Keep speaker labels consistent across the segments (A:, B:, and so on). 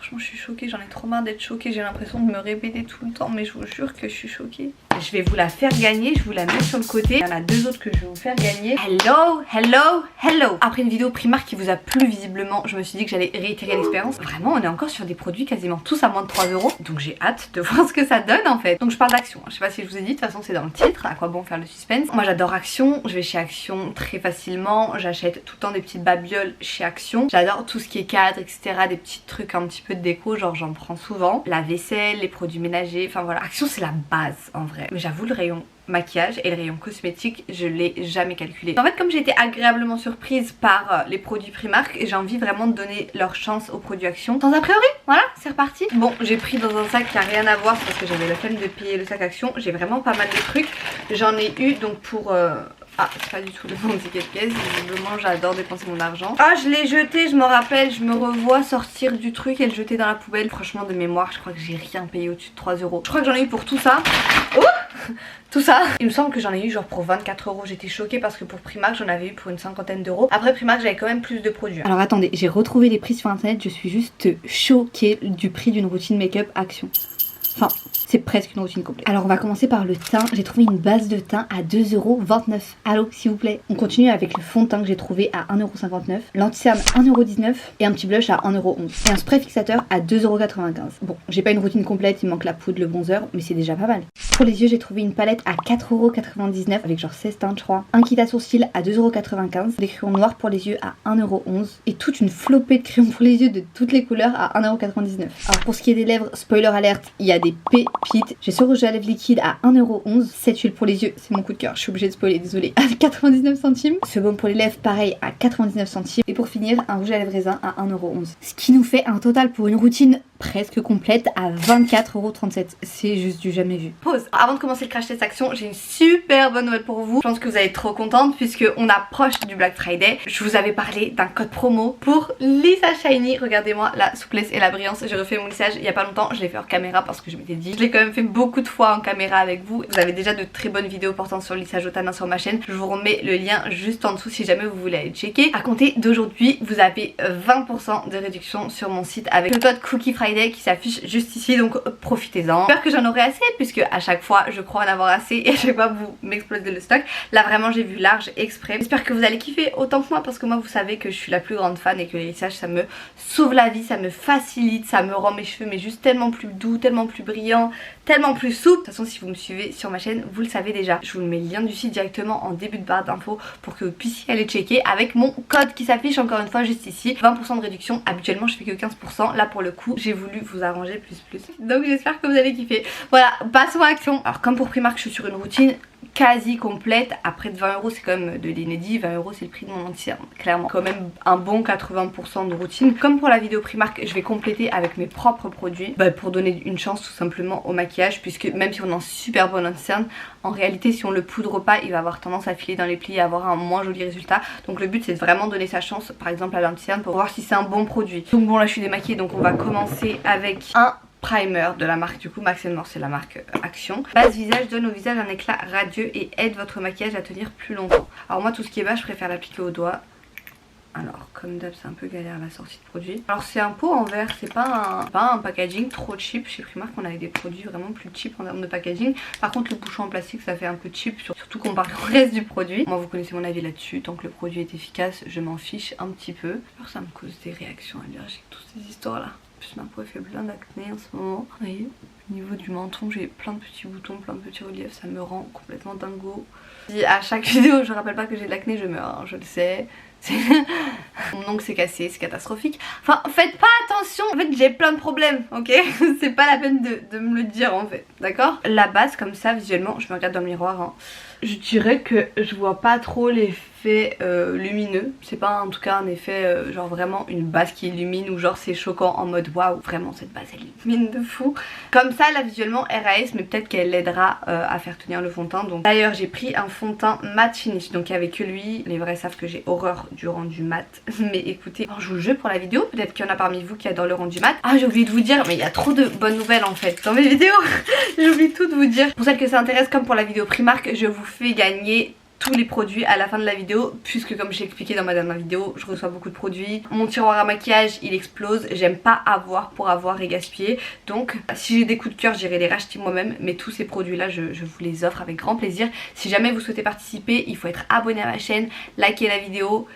A: Franchement je suis choquée, j'en ai trop marre d'être choquée. J'ai l'impression de me répéter tout le temps, mais je vous jure que je suis choquée. Je vais vous la faire gagner, je vous la mets sur le côté. Il y en a deux autres que je vais vous faire gagner. Hello, hello, hello. Après une vidéo Primark qui vous a plu visiblement, je me suis dit que j'allais réitérer l'expérience. Vraiment on est encore sur des produits quasiment tous à moins de 3 €. Donc j'ai hâte de voir ce que ça donne en fait. Donc je parle d'Action, je sais pas si je vous ai dit, de toute façon c'est dans le titre, à quoi bon faire le suspense. Moi j'adore Action, je vais chez Action très facilement. J'achète tout le temps des petites babioles chez Action. J'adore tout ce qui est cadre, etc. Des petits trucs un petit peu de déco, genre j'en prends souvent. La vaisselle, les produits ménagers, enfin voilà. Action c'est la base en vrai. Mais j'avoue le rayon maquillage et le rayon cosmétique je l'ai jamais calculé. En fait comme j'ai été agréablement surprise par les produits Primark, j'ai envie vraiment de donner leur chance aux produits Action sans a priori. Voilà, c'est reparti. Bon, j'ai pris dans un sac qui a rien à voir parce que j'avais la flemme de payer le sac Action. J'ai vraiment pas mal de trucs. J'en ai eu donc pour... Ah, c'est pas du tout le bon ticket de caisse, visiblement j'adore dépenser mon argent. Ah, je l'ai jeté, je me rappelle, je me revois sortir du truc et le jeter dans la poubelle. Franchement de mémoire, je crois que j'ai rien payé au-dessus de 3 €. Je crois que j'en ai eu pour tout ça. Oh, tout ça. Il me semble que j'en ai eu genre pour 24 €. J'étais choquée parce que pour Primark j'en avais eu pour une cinquantaine d'euros. Après Primark j'avais quand même plus de produits. Alors attendez, j'ai retrouvé les prix sur internet, je suis juste choquée du prix d'une routine make-up Action. Enfin, c'est presque une routine complète. Alors on va commencer par le teint. J'ai trouvé une base de teint à 2,29 €. Allô, s'il vous plaît. On continue avec le fond de teint que j'ai trouvé à 1,59 €. L'anti-cerne 1,19 € et un petit blush à 1,11 €. Et un spray fixateur à 2,95 €. Bon, j'ai pas une routine complète, il manque la poudre, le bronzer, mais c'est déjà pas mal. Pour les yeux, j'ai trouvé une palette à 4,99 € avec genre 16 teintes, je crois. Un kit à sourcils à 2,95 €. Des crayons noirs pour les yeux à 1,11 € et toute une flopée de crayons pour les yeux de toutes les couleurs à 1,99 €. Alors pour ce qui est des lèvres, spoiler alerte, il y a des pépites. J'ai ce rouge à lèvres liquide à 1,11 €. Cette huile pour les yeux, c'est mon coup de cœur, je suis obligée de spoiler, désolée, à 99 centimes. Ce baume pour les lèvres, pareil, à 99 centimes. Et pour finir, un rouge à lèvres raisin à 1,11 €. Ce qui nous fait un total pour une routine presque complète à 24,37 €. C'est juste du jamais vu. Pause. Avant de commencer le crash test Action, j'ai une super bonne nouvelle pour vous. Je pense que vous allez être trop contente puisque on approche du Black Friday. Je vous avais parlé d'un code promo pour Lisa Shiny. Regardez-moi la souplesse et la brillance. J'ai refait mon lissage il y a pas longtemps. Je l'ai fait hors caméra parce que je m'étais dit, je l'ai quand même fait beaucoup de fois en caméra avec vous. Vous avez déjà de très bonnes vidéos portant sur le lissage au tanin sur ma chaîne. Je vous remets le lien juste en dessous si jamais vous voulez aller checker. À compter d'aujourd'hui, vous avez 20% de réduction sur mon site avec le code Cookie Friday qui s'affiche juste ici, donc profitez-en. J'espère que j'en aurai assez puisque à chaque fois je crois en avoir assez et à chaque fois vous m'explosez le stock. Là vraiment j'ai vu large exprès. J'espère que vous allez kiffer autant que moi parce que moi vous savez que je suis la plus grande fan et que les lissages ça me sauve la vie, ça me facilite, ça me rend mes cheveux mais juste tellement plus doux, tellement plus brillant, tellement plus souple. De toute façon si vous me suivez sur ma chaîne vous le savez déjà. Je vous mets le lien du site directement en début de barre d'infos pour que vous puissiez aller checker avec mon code qui s'affiche encore une fois juste ici. 20% de réduction, habituellement je fais que 15%, là pour le coup j'ai voulu vous arranger plus. Donc j'espère que vous allez kiffer. Voilà, passons à Action. Alors comme pour Primark je suis sur une routine quasi complète, à près de 20 €, c'est quand même de l'inédit. 20 € c'est le prix de mon anti-cerne, clairement. Quand même un bon 80% de routine. Comme pour la vidéo Primark, je vais compléter avec mes propres produits pour donner une chance tout simplement au maquillage, puisque même si on a un super bon anti-cerne, en réalité si on le poudre pas il va avoir tendance à filer dans les plis et avoir un moins joli résultat. Donc le but c'est de vraiment donner sa chance par exemple à l'anti-cerne pour voir si c'est un bon produit. Donc bon là je suis démaquillée, donc on va commencer avec un primer de la marque du coup Max & More, c'est la marque Action. Base visage donne au visage un éclat radieux et aide votre maquillage à tenir plus longtemps. Alors moi tout ce qui est bas je préfère l'appliquer au doigt. Alors comme d'hab c'est un peu galère à la sortie de produit. Alors c'est un pot en verre, c'est pas un packaging trop cheap. Chez Primark on avait des produits vraiment plus cheap en termes de packaging. Par contre le bouchon en plastique ça fait un peu cheap, surtout comparé au reste du produit. Moi vous connaissez mon avis là-dessus, tant que le produit est efficace je m'en fiche un petit peu. Alors ça me cause des réactions allergiques, toutes ces histoires là. En plus ma peau fait plein d'acné en ce moment. Vous voyez, au niveau du menton j'ai plein de petits boutons, plein de petits reliefs, ça me rend complètement dingo. Si à chaque vidéo je rappelle pas que j'ai de l'acné je meurs, hein, je le sais. Mon ongle s'est cassé, c'est catastrophique. Enfin faites pas attention, en fait j'ai plein de problèmes, ok. C'est pas la peine de me le dire en fait, d'accord. La base comme ça visuellement, je me regarde dans le miroir hein. Je dirais que je vois pas trop l'effet lumineux. C'est pas en tout cas un effet genre vraiment une base qui illumine ou genre c'est choquant en mode waouh vraiment cette base elle illumine de fou. Comme ça là visuellement RAS, mais peut-être qu'elle l'aidera à faire tenir le fond de teint. Donc d'ailleurs j'ai pris un fond de teint matte finish, donc avec lui. Les vrais savent que j'ai horreur du rendu mat. Mais écoutez, alors je vous le jeu pour la vidéo, peut-être qu'il y en a parmi vous qui adorent le rendu mat. Ah j'ai oublié de vous dire, mais il y a trop de bonnes nouvelles en fait dans mes vidéos. J'ai oublié tout de vous dire. Pour celles que ça intéresse, comme pour la vidéo Primark, je vous fais gagner tous les produits à la fin de la vidéo, puisque comme je l'ai expliqué dans ma dernière vidéo, je reçois beaucoup de produits. Mon tiroir à maquillage il explose, j'aime pas avoir pour avoir et gaspiller. Donc si j'ai des coups de cœur j'irai les racheter moi-même, mais tous ces produits là je vous les offre avec grand plaisir. Si jamais vous souhaitez participer, il faut être abonné à ma chaîne, liker la vidéo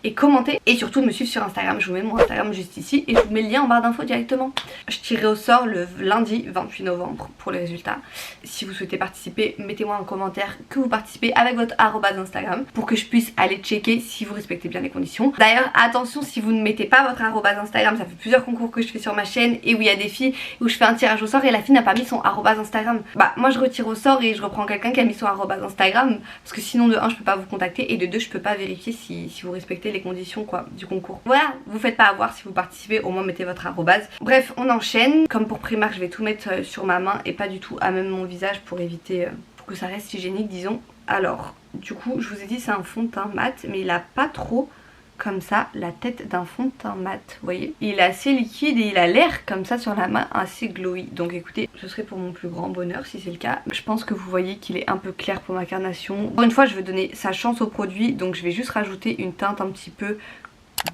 A: et commenter, et surtout me suivre sur Instagram. Je vous mets mon Instagram juste ici et je vous mets le lien en barre d'infos directement. Je tirerai au sort le lundi 28 novembre pour les résultats. Si vous souhaitez participer, mettez-moi en commentaire que vous participez avec votre arrobase Instagram pour que je puisse aller checker si vous respectez bien les conditions. D'ailleurs attention, si vous ne mettez pas votre arrobase Instagram, ça fait plusieurs concours que je fais sur ma chaîne et où il y a des filles où je fais un tirage au sort et la fille n'a pas mis son arrobase Instagram. Bah moi je retire au sort et je reprends quelqu'un qui a mis son arrobase Instagram, parce que sinon de 1 je peux pas vous contacter et de 2 je peux pas vérifier si vous respectez les conditions quoi du concours. Voilà, vous faites pas avoir si vous participez, au moins mettez votre arrobase. Bref, on enchaîne. Comme pour Primark je vais tout mettre sur ma main et pas du tout à même mon visage pour éviter pour que ça reste hygiénique disons. Alors du coup je vous ai dit c'est un fond de teint mat, mais il a pas trop comme ça la tête d'un fond de teint mat, vous voyez. Il est assez liquide et il a l'air comme ça sur la main assez glowy. Donc écoutez, ce serait pour mon plus grand bonheur si c'est le cas. Je pense que vous voyez qu'il est un peu clair pour ma carnation. Encore une fois je veux donner sa chance au produit, donc je vais juste rajouter une teinte un petit peu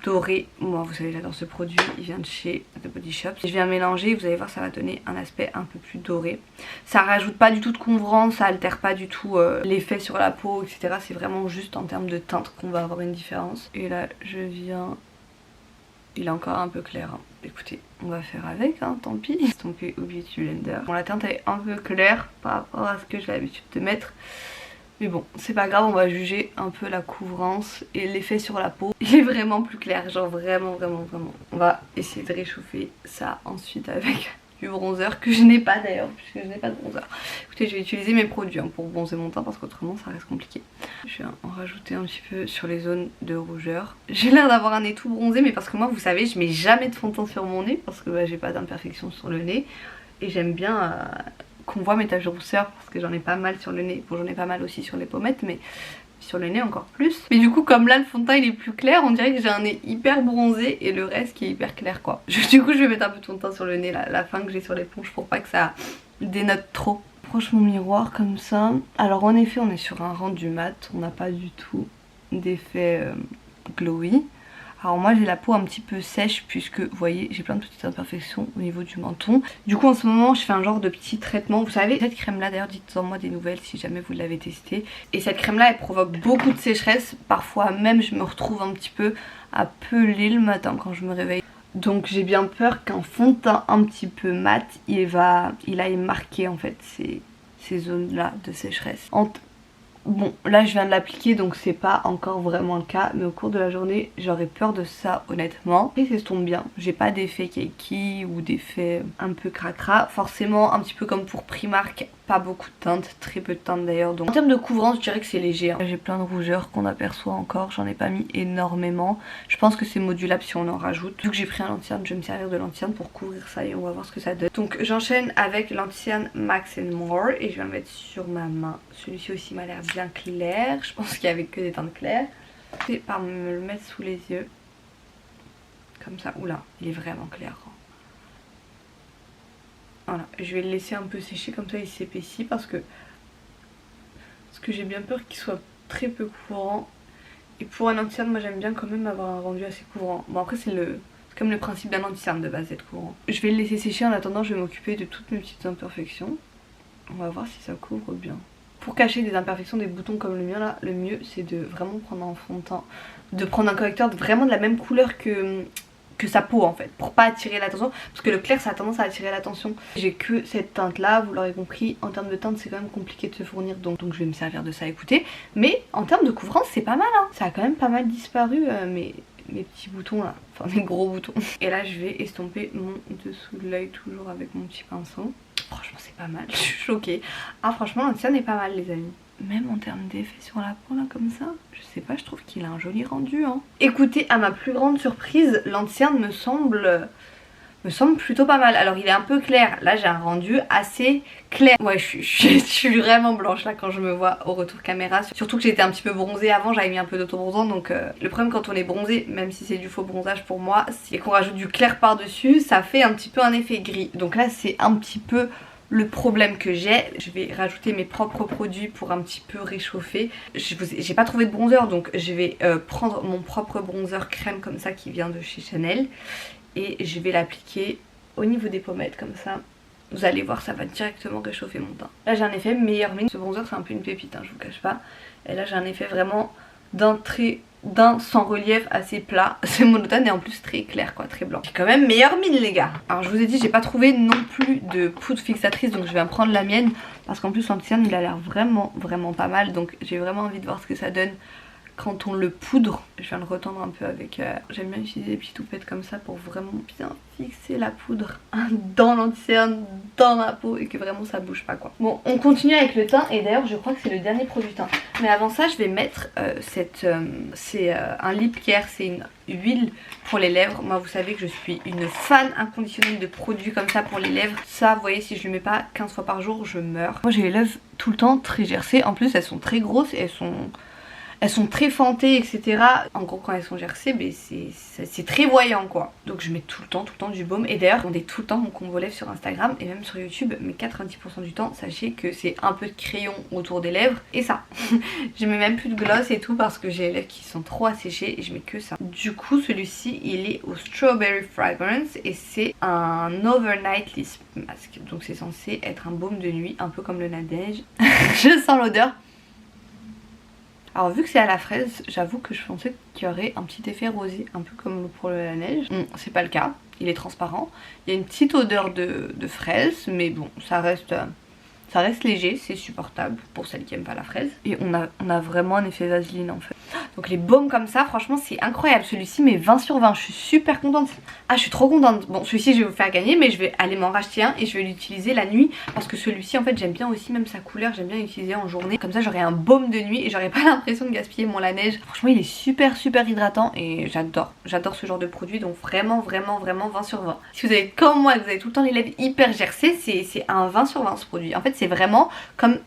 A: doré. Moi vous savez j'adore ce produit, il vient de chez The Body Shop. Je viens mélanger, vous allez voir ça va donner un aspect un peu plus doré. Ça rajoute pas du tout de couvrant, ça altère pas du tout l'effet sur la peau etc. C'est vraiment juste en termes de teinte qu'on va avoir une différence. Et là je viens, il est encore un peu clair hein. Écoutez, on va faire avec hein, tant pis. Estomper au Beauty Blender. Bon la teinte est un peu claire par rapport à ce que j'ai l'habitude de mettre. Mais bon, c'est pas grave, on va juger un peu la couvrance et l'effet sur la peau. Il est vraiment plus clair, genre vraiment. On va essayer de réchauffer ça ensuite avec du bronzer que je n'ai pas d'ailleurs, puisque je n'ai pas de bronzer. Écoutez, je vais utiliser mes produits hein, pour bronzer mon teint parce qu'autrement ça reste compliqué. Je vais en rajouter un petit peu sur les zones de rougeur. J'ai l'air d'avoir un nez tout bronzé, mais parce que moi, vous savez, je mets jamais de fond de teint sur mon nez parce que bah, j'ai pas d'imperfection sur le nez. Et j'aime bien... qu'on voit mes taches de rousseur parce que j'en ai pas mal sur le nez. Bon j'en ai pas mal aussi sur les pommettes mais sur le nez encore plus. Mais du coup comme là le fond de teint il est plus clair, on dirait que j'ai un nez hyper bronzé et le reste qui est hyper clair quoi. Du coup je vais mettre un peu de fond de teint sur le nez là, la fin que j'ai sur l'éponge pour pas que ça dénote trop. Approche mon miroir comme ça. Alors en effet on est sur un rendu mat, on n'a pas du tout d'effet glowy. Alors moi j'ai la peau un petit peu sèche puisque vous voyez j'ai plein de petites imperfections au niveau du menton. Du coup en ce moment je fais un genre de petit traitement. Vous savez cette crème là d'ailleurs dites-en moi des nouvelles si jamais vous l'avez testée. Et cette crème là elle provoque beaucoup de sécheresse. Parfois même je me retrouve un petit peu à peler le matin quand je me réveille. Donc j'ai bien peur qu'un fond de teint un petit peu mat il aille marquer en fait ces zones là de sécheresse. Bon là je viens de l'appliquer donc c'est pas encore vraiment le cas, mais au cours de la journée j'aurais peur de ça honnêtement. Et ça se tombe bien, j'ai pas d'effet cakey ou d'effet un peu cracra. Forcément un petit peu comme pour Primark, pas beaucoup de teinte, très peu de teinte d'ailleurs. Donc en termes de couvrance je dirais que c'est léger hein. J'ai plein de rougeurs qu'on aperçoit encore, j'en ai pas mis énormément. Je pense que c'est modulable si on en rajoute. Vu que j'ai pris un lenterne, je vais me servir de lenterne pour couvrir ça et on va voir ce que ça donne. Donc j'enchaîne avec lenterne Max & More et je vais le mettre sur ma main. Celui-ci aussi m'a l'air bien clair, je pense qu'il n'y avait que des teintes claires. Et par me le mettre sous les yeux comme ça. Oula, il est vraiment clair. Voilà, je vais le laisser un peu sécher comme ça il s'épaissit parce que j'ai bien peur qu'il soit très peu couvrant. Et pour un anti-cerne moi j'aime bien quand même avoir un rendu assez couvrant. Bon après c'est comme le principe d'un anti-cerne de base d'être couvrant. Je vais le laisser sécher, en attendant je vais m'occuper de toutes mes petites imperfections. On va voir si ça couvre bien. Pour cacher des imperfections, des boutons comme le mien là, le mieux c'est de vraiment prendre un fond de teint, de prendre un correcteur vraiment de la même couleur que sa peau en fait, pour pas attirer l'attention, parce que le clair ça a tendance à attirer l'attention. J'ai que cette teinte là, vous l'aurez compris, en termes de teinte c'est quand même compliqué de se fournir, donc je vais me servir de ça, écoutez. Mais en termes de couvrance c'est pas mal hein, ça a quand même pas mal disparu mes petits boutons là, enfin mes gros boutons. Et là je vais estomper mon dessous de l'œil toujours avec mon petit pinceau. Franchement c'est pas mal, je suis choquée. Ah franchement l'anti-cerne est pas mal les amis. Même en termes d'effet sur la peau là comme ça, je sais pas, je trouve qu'il a un joli rendu hein. Écoutez, à ma plus grande surprise, l'anti-cerne me semble plutôt pas mal. Alors il est un peu clair, là j'ai un rendu assez clair. Ouais je suis vraiment blanche là quand je me vois au retour caméra. Surtout que j'étais un petit peu bronzée avant, j'avais mis un peu d'auto-bronzant. Donc le problème quand on est bronzé, même si c'est du faux bronzage pour moi, c'est qu'on rajoute du clair par dessus, ça fait un petit peu un effet gris. Donc là c'est un petit peu Le problème que j'ai, je vais rajouter mes propres produits pour un petit peu réchauffer. J'ai pas trouvé de bronzer, donc je vais prendre mon propre bronzer crème comme ça qui vient de chez Chanel. Et je vais l'appliquer au niveau des pommettes comme ça. Vous allez voir, ça va directement réchauffer mon teint. Là j'ai un effet meilleure mine. Ce bronzer c'est un peu une pépite, hein, je vous cache pas. Et là j'ai un effet vraiment d'un sans relief assez plat. C'est monotone et en plus très clair quoi, très blanc. J'ai quand même meilleure mine les gars. Alors je vous ai dit j'ai pas trouvé non plus de poudre fixatrice, donc je vais en prendre la mienne. Parce qu'en plus l'anti-cerne il a l'air vraiment pas mal. Donc j'ai vraiment envie de voir ce que ça donne quand on le poudre. Je viens de retendre un peu avec... J'aime bien utiliser des petites houpettes comme ça pour vraiment bien fixer la poudre dans l'anti-cerne, dans ma peau et que vraiment ça bouge pas quoi. Bon, on continue avec le teint et d'ailleurs je crois que c'est le dernier produit teint. Mais avant ça je vais mettre c'est un lip care, c'est une huile pour les lèvres. Moi vous savez que je suis une fan inconditionnelle de produits comme ça pour les lèvres. Ça vous voyez, si je le mets pas 15 fois par jour je meurs. Moi j'ai les lèvres tout le temps très gercées. En plus elles sont très grosses et elles sont très fantées, etc. En gros quand elles sont gercées, c'est très voyant quoi. Donc je mets tout le temps du baume. Et d'ailleurs on dit tout le temps mon combo lèvres sur Instagram et même sur YouTube. Mais 90% du temps sachez que c'est un peu de crayon autour des lèvres. Et ça. Je mets même plus de gloss et tout parce que j'ai les lèvres qui sont trop asséchées et je mets que ça. Du coup celui-ci il est au Strawberry Fragrance et c'est un Overnight Lip Mask. Donc c'est censé être un baume de nuit un peu comme le Nadège. Je sens l'odeur. Alors vu que c'est à la fraise, j'avoue que je pensais qu'il y aurait un petit effet rosé, un peu comme pour la neige. C'est pas le cas, il est transparent. Il y a une petite odeur de fraise, mais bon, ça reste léger, c'est supportable pour celles qui aiment pas la fraise. Et on a vraiment un effet vaseline en fait. Donc les baumes comme ça, franchement c'est incroyable. Celui-ci met 20 sur 20, je suis super contente. Ah je suis trop contente. Bon celui-ci je vais vous faire gagner, mais je vais aller m'en racheter un et je vais l'utiliser la nuit. Parce que celui-ci en fait j'aime bien aussi même sa couleur, j'aime bien l'utiliser en journée. Comme ça j'aurai un baume de nuit et j'aurai pas l'impression de gaspiller mon Laneige. Franchement il est super hydratant et j'adore ce genre de produit. Donc vraiment 20 sur 20. Si vous avez comme moi, que vous avez tout le temps les lèvres hyper gercées, c'est un 20 sur 20 ce produit. En fait c'est vraiment comme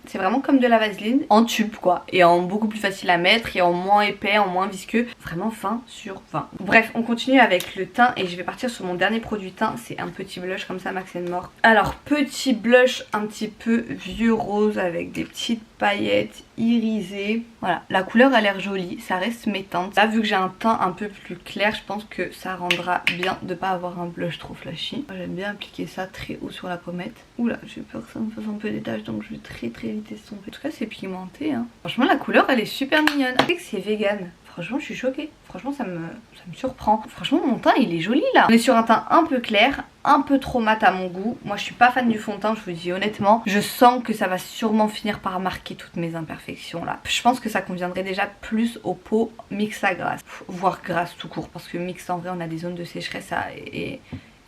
A: de la vaseline en tube quoi. Et en beaucoup plus facile à mettre et en moins épais, en moins visqueux. Vraiment 20 sur 20. Bref, on continue avec le teint et je vais partir sur mon dernier produit teint. C'est un petit blush comme ça, Max & More. Alors, petit blush un petit peu vieux rose avec des petites paillettes irisées. Voilà, la couleur a l'air jolie, ça reste mes teintes. Là, vu que j'ai un teint un peu plus clair, je pense que ça rendra bien de pas avoir un blush trop flashy. J'aime bien appliquer ça très haut sur la pommette. Oula, j'ai peur que ça me fasse un peu des taches, donc je vais très vite estomper. En tout cas, c'est pigmenté, hein. Franchement, la couleur, elle est super mignonne. Je sais que c'est vegan. Franchement je suis choquée, franchement ça me surprend. Franchement mon teint il est joli là. On est sur un teint un peu clair, un peu trop mat à mon goût. Moi je suis pas fan du fond de teint, je vous dis honnêtement. Je sens que ça va sûrement finir par marquer toutes mes imperfections là. Je pense que ça conviendrait déjà plus aux peaux mixtes à grasses, voire grasses tout court. Parce que mixte en vrai on a des zones de sécheresse et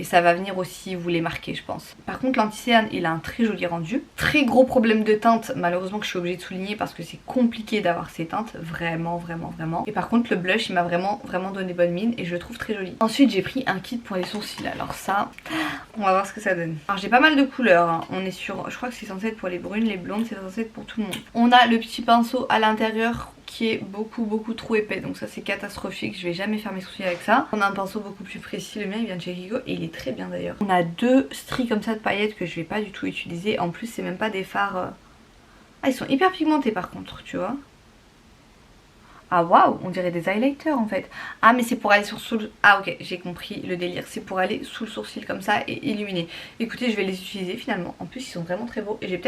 A: ça va venir aussi vous les marquer je pense. Par contre l'anti-cerne il a un très joli rendu. Très gros problème de teinte malheureusement que je suis obligée de souligner parce que c'est compliqué d'avoir ces teintes. Vraiment. Et par contre le blush il m'a vraiment donné bonne mine et je le trouve très joli. Ensuite j'ai pris un kit pour les sourcils. Alors ça on va voir ce que ça donne. Alors j'ai pas mal de couleurs hein. On est sur, je crois que c'est censé être pour les brunes, les blondes, c'est censé être pour tout le monde. On a le petit pinceau à l'intérieur qui est beaucoup trop épais, donc ça c'est catastrophique, je vais jamais faire mes sourcils avec ça. On a un pinceau beaucoup plus précis, le mien il vient de chez Rigo et il est très bien d'ailleurs. On a deux stries comme ça de paillettes que je vais pas du tout utiliser, en plus c'est même pas des fards... Ah ils sont hyper pigmentés par contre, tu vois. Ah waouh, on dirait des highlighters en fait. Ah mais c'est pour aller sous le... Ah ok, j'ai compris le délire, c'est pour aller sous le sourcil comme ça et illuminer. Écoutez, je vais les utiliser finalement, en plus ils sont vraiment très beaux. Et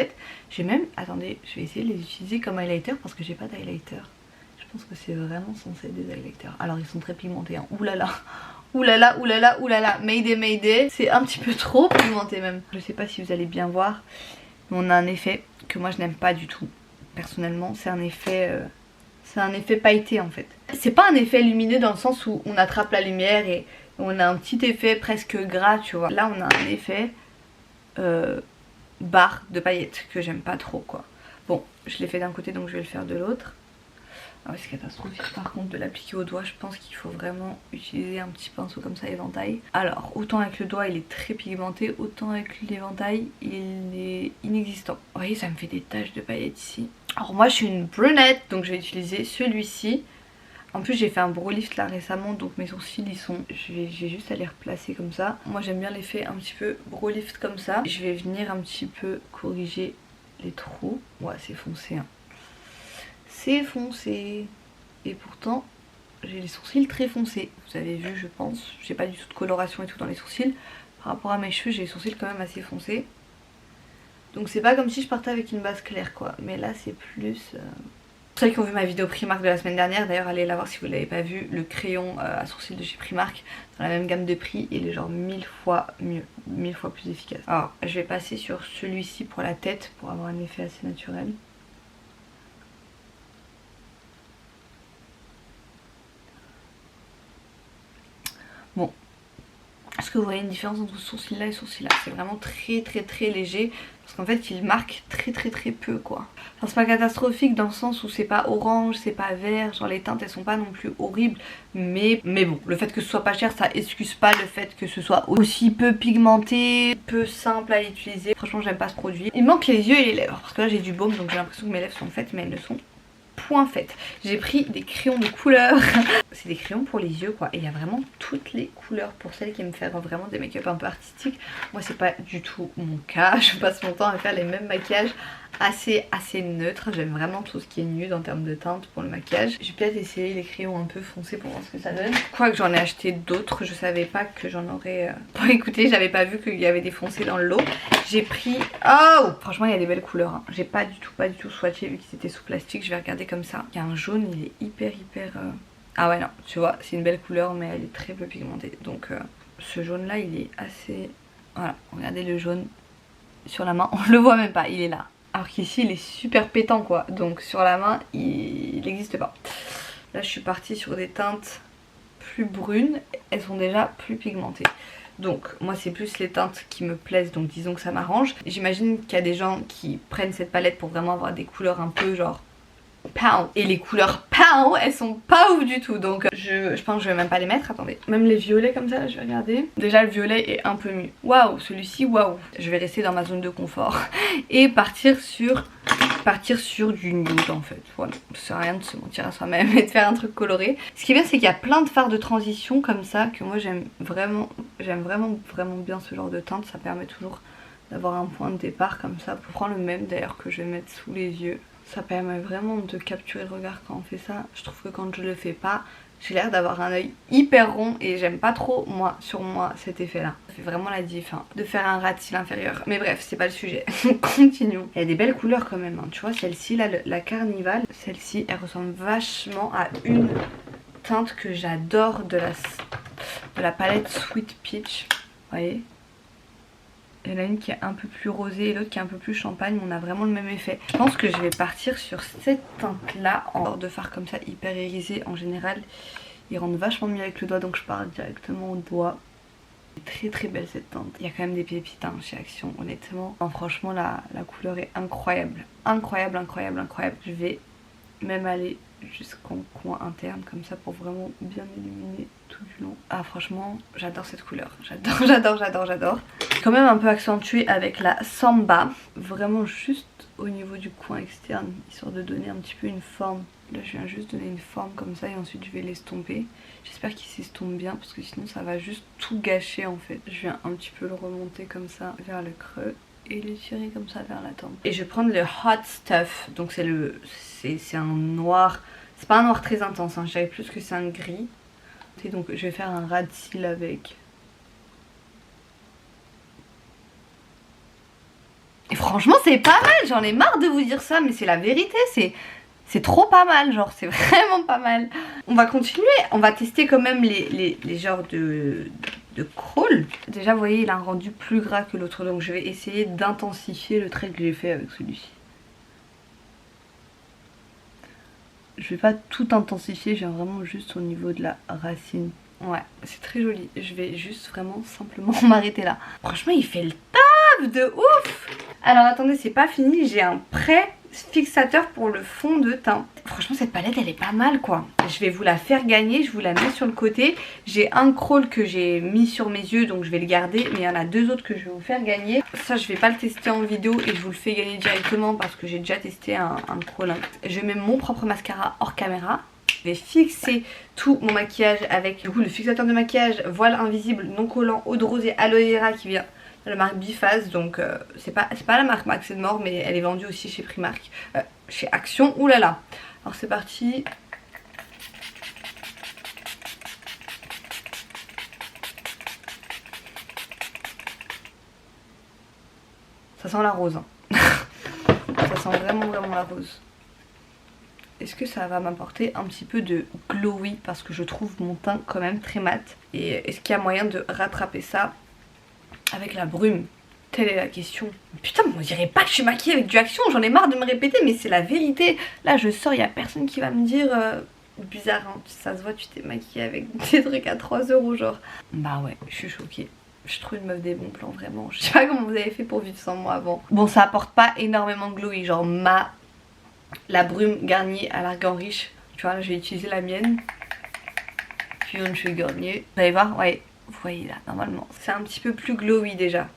A: j'ai même, attendez, je vais essayer de les utiliser comme highlighter parce que j'ai pas d'highlighter. Je pense que c'est vraiment censé être des highlighters. Alors ils sont très pigmentés hein. Oulala, Mayday. C'est un petit peu trop pigmenté même. Je sais pas si vous allez bien voir, mais on a un effet que moi je n'aime pas du tout. Personnellement c'est un effet pailleté en fait. C'est pas un effet lumineux dans le sens où on attrape la lumière et on a un petit effet presque gras tu vois. Là on a un effet barre de paillettes que j'aime pas trop quoi. Bon je l'ai fait d'un côté donc je vais le faire de l'autre. Ah ouais, c'est catastrophique par contre de l'appliquer au doigt, je pense qu'il faut vraiment utiliser un petit pinceau comme ça éventail. Alors autant avec le doigt il est très pigmenté, autant avec l'éventail il est inexistant. Vous voyez ça me fait des taches de paillettes ici. Alors moi je suis une brunette donc je vais utiliser celui-ci. En plus j'ai fait un brow lift là récemment, donc mes sourcils ils sont... J'ai juste à les replacer comme ça. Moi j'aime bien l'effet un petit peu brow lift comme ça. Je vais venir un petit peu corriger les trous. Ouais c'est foncé hein. C'est foncé. Et pourtant j'ai les sourcils très foncés. Vous avez vu je pense. J'ai pas du tout de coloration et tout dans les sourcils. Par rapport à mes cheveux j'ai les sourcils quand même assez foncés. Donc c'est pas comme si je partais avec une base claire quoi. Mais là c'est plus... Pour ceux qui ont vu ma vidéo Primark de la semaine dernière, d'ailleurs allez la voir si vous l'avez pas vu, le crayon à sourcils de chez Primark dans la même gamme de prix, il est genre 1000 fois mieux, 1000 fois plus efficace. Alors je vais passer sur celui-ci pour la tête pour avoir un effet assez naturel. Bon, est-ce que vous voyez une différence entre ce sourcil là et ce sourcil là? C'est vraiment très léger. Parce qu'en fait il marque très peu quoi. Enfin, c'est pas catastrophique dans le sens où c'est pas orange, c'est pas vert, genre les teintes elles sont pas non plus horribles. Mais bon, le fait que ce soit pas cher ça excuse pas le fait que ce soit aussi peu pigmenté, peu simple à utiliser. Franchement j'aime pas ce produit. Il manque les yeux et les lèvres parce que là j'ai du baume donc j'ai l'impression que mes lèvres sont faites mais elles ne sont point faites. J'ai pris des crayons de couleur. C'est des crayons pour les yeux quoi. Et il y a vraiment toutes les couleurs pour celles qui aiment faire vraiment des make-up un peu artistiques. Moi c'est pas du tout mon cas. Je passe mon temps à faire les mêmes maquillages assez neutres. J'aime vraiment tout ce qui est nude en termes de teinte pour le maquillage. Je vais peut-être essayer les crayons un peu foncés pour voir ce que ça donne. Quoique j'en ai acheté d'autres. Je savais pas que j'en aurais... Bon écoutez, j'avais pas vu qu'il y avait des foncés dans le lot. J'ai pris... Oh franchement il y a des belles couleurs hein. J'ai pas du tout swatché vu qu'ils étaient sous plastique. Je vais regarder comme ça. Il y a un jaune, il est hyper... Ah ouais non, tu vois, c'est une belle couleur mais elle est très peu pigmentée. Donc ce jaune là il est assez... Voilà, regardez le jaune sur la main. On le voit même pas, il est là. Alors qu'ici il est super pétant quoi. Donc sur la main il n'existe pas. Là je suis partie sur des teintes plus brunes. Elles sont déjà plus pigmentées. Donc moi c'est plus les teintes qui me plaisent, donc disons que ça m'arrange. J'imagine qu'il y a des gens qui prennent cette palette pour vraiment avoir des couleurs un peu genre pow. Et les couleurs pow elles sont pas ouf du tout. Donc je pense que je vais même pas les mettre, attendez. Même les violets comme ça là, je vais regarder. Déjà le violet est un peu mieux. Waouh, celui-ci waouh. Je vais rester dans ma zone de confort et partir sur du nude en fait. Voilà, ça sert à rien de se mentir à soi-même et de faire un truc coloré. Ce qui est bien c'est qu'il y a plein de fards de transition comme ça que moi j'aime vraiment bien ce genre de teinte. Ça permet toujours d'avoir un point de départ comme ça. Je prends le même d'ailleurs que je vais mettre sous les yeux. Ça permet vraiment de capturer le regard quand on fait ça. Je trouve que quand je le fais pas, j'ai l'air d'avoir un œil hyper rond et j'aime pas trop moi sur moi cet effet là. Ça fait vraiment la diff hein, de faire un ras de cils inférieur. Mais bref c'est pas le sujet. Continuons. Il y a des belles couleurs quand même hein. Tu vois celle-ci là, la Carnival, celle-ci elle ressemble vachement à une teinte que j'adore de la palette Sweet Peach. Vous voyez? Il y en a une qui est un peu plus rosée et l'autre qui est un peu plus champagne, mais on a vraiment le même effet. Je pense que je vais partir sur cette teinte là en de fard comme ça hyper irisé. En général ils rendent vachement mieux avec le doigt, donc je pars directement au doigt. Très belle cette teinte. Il y a quand même des pépites hein, chez Action honnêtement. Non, franchement la couleur est incroyable. Incroyable. Je vais même aller jusqu'en coin interne comme ça pour vraiment bien illuminer tout du long. Ah franchement j'adore cette couleur, j'adore. Quand même un peu accentué avec la Samba, vraiment juste au niveau du coin externe, histoire de donner un petit peu une forme. Là je viens juste donner une forme comme ça et ensuite je vais l'estomper. J'espère qu'il s'estompe bien parce que sinon ça va juste tout gâcher en fait. Je viens un petit peu le remonter comme ça vers le creux et le tirer comme ça vers la tempe. Et je vais prendre le Hot Stuff, donc c'est un noir, c'est pas un noir très intense, hein. Je dirais plus que c'est un gris. Et donc je vais faire un ras de cils avec. Et franchement c'est pas mal, j'en ai marre de vous dire ça mais c'est la vérité, c'est trop pas mal, genre c'est vraiment pas mal. On va continuer, on va tester quand même les genres de crawl. Déjà vous voyez il a un rendu plus gras que l'autre, donc je vais essayer d'intensifier le trait que j'ai fait avec celui-ci. Je vais pas tout intensifier, je viens vraiment juste au niveau de la racine. Ouais, c'est très joli. Je vais juste vraiment simplement m'arrêter là. Franchement il fait le taf de ouf. Alors attendez, c'est pas fini, j'ai un pré-fixateur pour le fond de teint. Franchement cette palette elle est pas mal quoi. Je vais vous la faire gagner, je vous la mets sur le côté. J'ai un crawl que j'ai mis sur mes yeux donc je vais le garder, mais il y en a deux autres que je vais vous faire gagner. Ça je vais pas le tester en vidéo et je vous le fais gagner directement parce que j'ai déjà testé un crawl. Je mets mon propre mascara hors caméra. Je vais fixer tout mon maquillage avec du coup le fixateur de maquillage voile invisible non collant eau de rose et aloe vera qui vient de la marque Biphase. Donc c'est pas la marque Max et More, mais elle est vendue aussi chez Primark, chez Action. Ouh là là. Alors c'est parti. Ça sent la rose, hein. Ça sent vraiment la rose. Est-ce que ça va m'apporter un petit peu de glowy, parce que je trouve mon teint quand même très mat. Et est-ce qu'il y a moyen de rattraper ça avec la brume? Telle est la question. Putain, mais on dirait pas que je suis maquillée avec du Action, j'en ai marre de me répéter, mais c'est la vérité. Là je sors, il y a personne qui va me dire bizarre, hein, ça se voit, tu t'es maquillée avec des trucs à 3 € genre. Bah ouais, je suis choquée. Je trouve une meuf des bons plans, vraiment. Je sais pas comment vous avez fait pour vivre sans moi avant. Bon, ça apporte pas énormément de glowy, genre la brume Garnier à l'argan riche. Tu vois, là je vais utiliser la mienne. Puis une chez Garnier. Vous allez voir, ouais, vous voyez là, normalement. C'est un petit peu plus glowy déjà.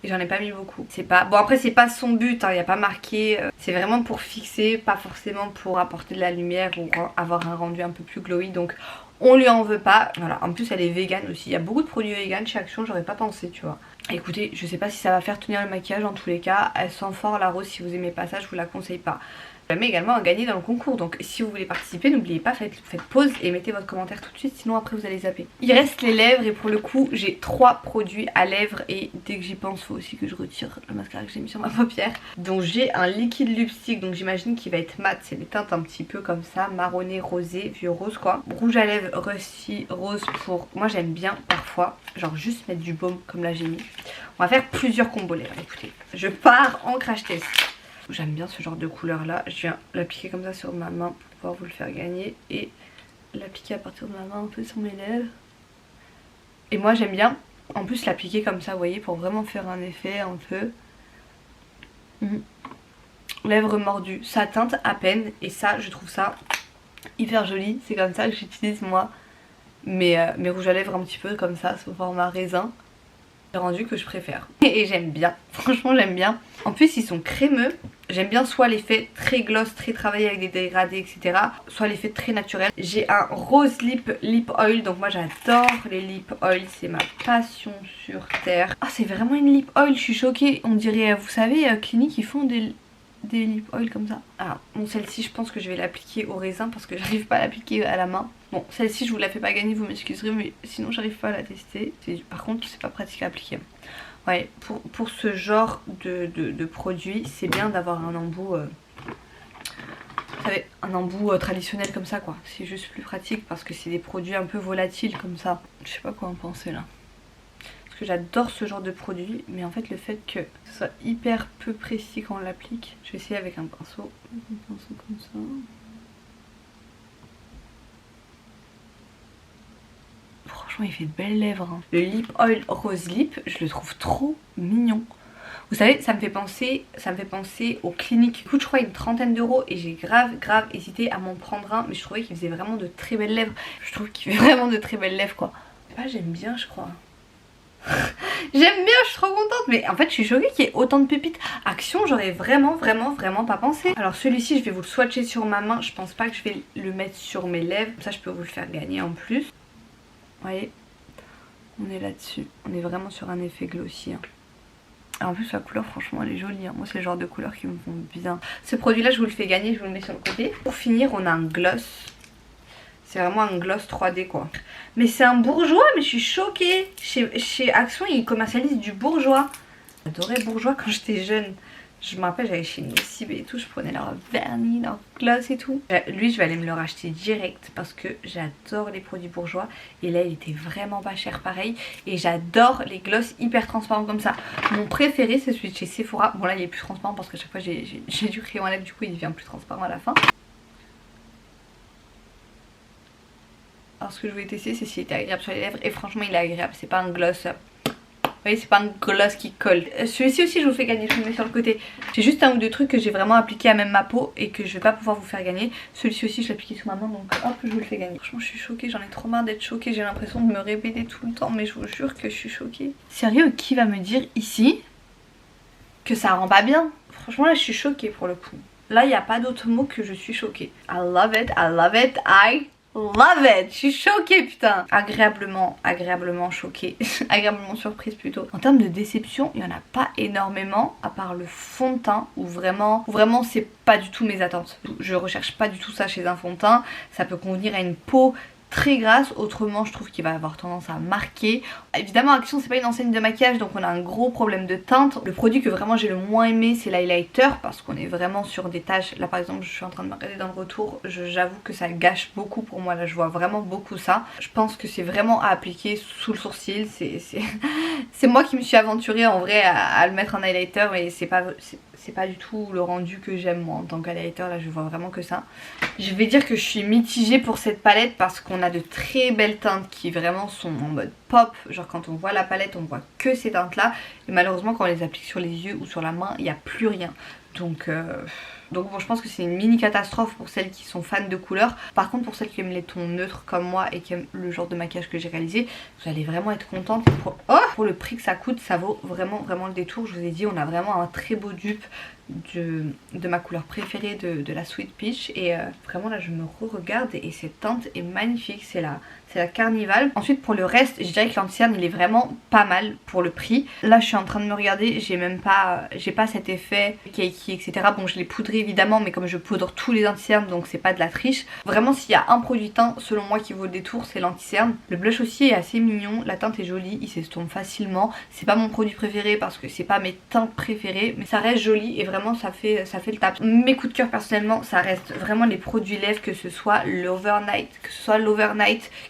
A: Et j'en ai pas mis beaucoup. C'est pas... Bon après c'est pas son but, hein, y a pas marqué. C'est vraiment pour fixer, pas forcément pour apporter de la lumière ou avoir un rendu un peu plus glowy. Donc on lui en veut pas. Voilà, en plus elle est vegan aussi. Il y a beaucoup de produits vegan chez Action, j'aurais pas pensé, tu vois. Écoutez, je sais pas si ça va faire tenir le maquillage en tous les cas. Elle sent fort la rose, si vous aimez pas ça, je vous la conseille pas. Je mets également à gagner dans le concours, donc si vous voulez participer, n'oubliez pas, faites pause et mettez votre commentaire tout de suite, sinon après vous allez zapper. Il reste les lèvres et pour le coup j'ai 3 produits à lèvres et dès que j'y pense faut aussi que je retire le mascara que j'ai mis sur ma paupière. Donc j'ai un liquide lipstick, donc j'imagine qu'il va être mat, c'est des teintes un petit peu comme ça, marronné, rosé, vieux rose quoi. Rouge à lèvres Rusty Rose pour... Moi j'aime bien parfois, genre juste mettre du baume comme là j'ai mis. On va faire plusieurs combos lèvres, écoutez. Je pars en crash test. J'aime bien ce genre de couleur là. Je viens l'appliquer comme ça sur ma main pour pouvoir vous le faire gagner. Et l'appliquer à partir de ma main un peu sur mes lèvres. Et moi j'aime bien en plus l'appliquer comme ça, vous voyez, pour vraiment faire un effet un peu... Lèvres mordues. Ça teinte à peine et ça je trouve ça hyper joli. C'est comme ça que j'utilise moi mes rouges à lèvres un petit peu comme ça, sous format raisin. Rendu que je préfère et j'aime bien, franchement j'aime bien. En plus ils sont crémeux, j'aime bien soit l'effet très gloss, très travaillé avec des dégradés etc, soit l'effet très naturel. J'ai un rose lip oil, donc moi j'adore les lip oil, c'est ma passion sur terre. Ah c'est vraiment une lip oil, je suis choquée, on dirait, vous savez Clinique ils font des lip oil comme ça. Alors bon, celle-ci je pense que je vais l'appliquer au raisin parce que j'arrive pas à l'appliquer à la main. Bon, celle-ci je vous la fais pas gagner, vous m'excuserez, mais sinon j'arrive pas à la tester. Par contre c'est pas pratique à appliquer. Ouais, pour ce genre de produit c'est bien d'avoir un embout, vous savez, un embout traditionnel comme ça quoi. C'est juste plus pratique parce que c'est des produits un peu volatiles comme ça. Je sais pas quoi en penser là. Parce que j'adore ce genre de produit, mais en fait le fait que ce soit hyper peu précis quand on l'applique. Je vais essayer avec un pinceau comme ça. Franchement il fait de belles lèvres hein. Le lip oil rose lip, je le trouve trop mignon. Vous savez, ça me fait penser aux Cliniques. Il coûte je crois une 30aine d'euros et j'ai grave hésité à m'en prendre un, mais je trouvais qu'il faisait vraiment de très belles lèvres. Je trouve qu'il fait vraiment de très belles lèvres quoi. Ah, j'aime bien je crois. J'aime bien, je suis trop contente. Mais en fait je suis choquée qu'il y ait autant de pépites. Action, j'aurais vraiment pas pensé. Alors celui-ci je vais vous le swatcher sur ma main. Je pense pas que je vais le mettre sur mes lèvres. Ça je peux vous le faire gagner en plus. Vous voyez, on est là-dessus. On est vraiment sur un effet glossy hein. En plus la couleur franchement elle est jolie hein. Moi c'est le genre de couleur qui me font bien. Ce produit là je vous le fais gagner, je vous le mets sur le côté. Pour finir on a un gloss. C'est vraiment un gloss 3D quoi. Mais c'est un bourgeois, mais je suis choquée. Chez Action ils commercialisent du bourgeois. J'adorais bourgeois quand j'étais jeune. Je me rappelle j'allais chez Nocib et tout, je prenais leur vernis, leur gloss et tout. Lui je vais aller me le racheter direct parce que j'adore les produits bourgeois. Et là il était vraiment pas cher pareil. Et j'adore les gloss hyper transparents comme ça. Mon préféré c'est celui de chez Sephora. Bon là il est plus transparent parce que chaque fois j'ai du crayon à lèvres, du coup il devient plus transparent à la fin. Alors ce que je voulais tester c'est s'il était agréable sur les lèvres. Et franchement il est agréable, c'est pas un gloss... Vous voyez c'est pas un gloss qui colle. Celui-ci aussi je vous fais gagner, je vous le mets sur le côté. J'ai juste un ou deux trucs que j'ai vraiment appliqué à même ma peau et que je vais pas pouvoir vous faire gagner. Celui-ci aussi je l'ai appliqué sur ma main donc hop je vous le fais gagner. Franchement je suis choquée, j'en ai trop marre d'être choquée. J'ai l'impression de me répéter tout le temps mais je vous jure que je suis choquée. Sérieux, qui va me dire ici que ça rend pas bien? Franchement là je suis choquée pour le coup. Là il n'y a pas d'autre mot que je suis choquée. I love it, I love it, I love it. Je suis choquée putain. Agréablement choquée. Agréablement surprise plutôt. En termes de déception, il n'y en a pas énormément à part le fond de teint où vraiment c'est pas du tout mes attentes. Je recherche pas du tout ça chez un fond de teint. Ça peut convenir à une peau très grasse, autrement je trouve qu'il va avoir tendance à marquer. Évidemment Action c'est pas une enseigne de maquillage donc on a un gros problème de teinte. Le produit que vraiment j'ai le moins aimé c'est l'highlighter parce qu'on est vraiment sur des taches. Là par exemple je suis en train de me regarder dans le retour, j'avoue que ça gâche beaucoup pour moi, là je vois vraiment beaucoup ça. Je pense que c'est vraiment à appliquer sous le sourcil, c'est moi qui me suis aventurée en vrai à le mettre en highlighter mais c'est pas du tout le rendu que j'aime moi en tant qu'highlighter, là je vois vraiment que ça. Je vais dire que je suis mitigée pour cette palette parce qu'on a de très belles teintes qui vraiment sont en mode pop, genre quand on voit la palette on voit que ces teintes là et malheureusement quand on les applique sur les yeux ou sur la main il n'y a plus rien. Donc bon je pense que c'est une mini catastrophe pour celles qui sont fans de couleurs. Par contre pour celles qui aiment les tons neutres comme moi et qui aiment le genre de maquillage que j'ai réalisé, vous allez vraiment être contente. Pour le prix que ça coûte ça vaut vraiment le détour. Je vous ai dit on a vraiment un très beau dupe de ma couleur préférée de la Sweet Peach et vraiment là je me re-regarde et cette teinte est magnifique, c'est la Carnival. Ensuite pour le reste je dirais que l'anti-cerne il est vraiment pas mal pour le prix. Là je suis en train de me regarder, j'ai pas cet effet cakey etc. Bon je l'ai poudré évidemment mais comme je poudre tous les anti-cernes donc c'est pas de la triche. Vraiment s'il y a un produit teint selon moi qui vaut le détour c'est l'anti-cerne. Le blush aussi est assez mignon, la teinte est jolie, il s'estompe facilement. C'est pas mon produit préféré parce que c'est pas mes teintes préférées mais ça reste joli et vraiment ça fait le taf. Mes coups de cœur personnellement ça reste vraiment les produits lèvres, que ce soit l'Overnight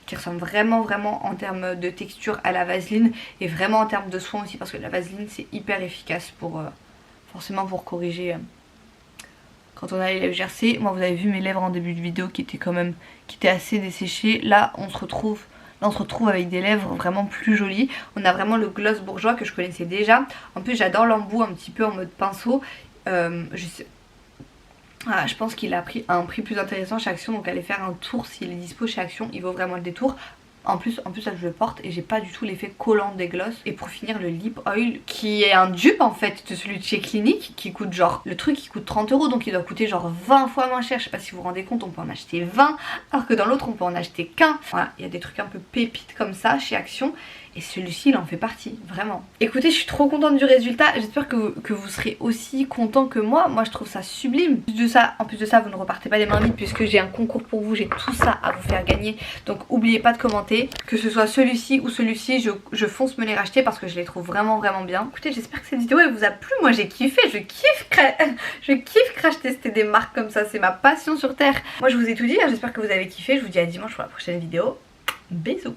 A: qui ressemble vraiment en termes de texture à la vaseline et vraiment en termes de soin aussi parce que la vaseline c'est hyper efficace pour forcément pour corriger quand on a les lèvres gercées. Moi vous avez vu mes lèvres en début de vidéo qui étaient assez desséchées. Là on se retrouve avec des lèvres vraiment plus jolies. On a vraiment le gloss bourgeois que je connaissais déjà. En plus j'adore l'embout un petit peu en mode pinceau. Je pense qu'il a pris un prix plus intéressant chez Action donc allez faire un tour s'il est dispo chez Action, il vaut vraiment le détour. En plus là je le porte et j'ai pas du tout l'effet collant des gloss. Et pour finir le lip oil qui est un dupe en fait de celui de chez Clinique qui coûte genre, le truc qui coûte 30 € donc il doit coûter genre 20 fois moins cher. Je sais pas si vous vous rendez compte, on peut en acheter 20 alors que dans l'autre on peut en acheter qu'un. Voilà, il y a des trucs un peu pépites comme ça chez Action. Et celui-ci il en fait partie, vraiment. Écoutez je suis trop contente du résultat, j'espère que vous serez aussi content que moi. Moi je trouve ça sublime. En plus de ça vous ne repartez pas les mains vides puisque j'ai un concours pour vous, j'ai tout ça à vous faire gagner. Donc n'oubliez pas de commenter, que ce soit celui-ci ou celui-ci, je fonce me les racheter parce que je les trouve vraiment bien. Écoutez j'espère que cette vidéo elle vous a plu, moi j'ai kiffé, je kiffe crash tester des marques comme ça, c'est ma passion sur terre. Moi je vous ai tout dit, j'espère que vous avez kiffé, je vous dis à dimanche pour la prochaine vidéo. Bisous.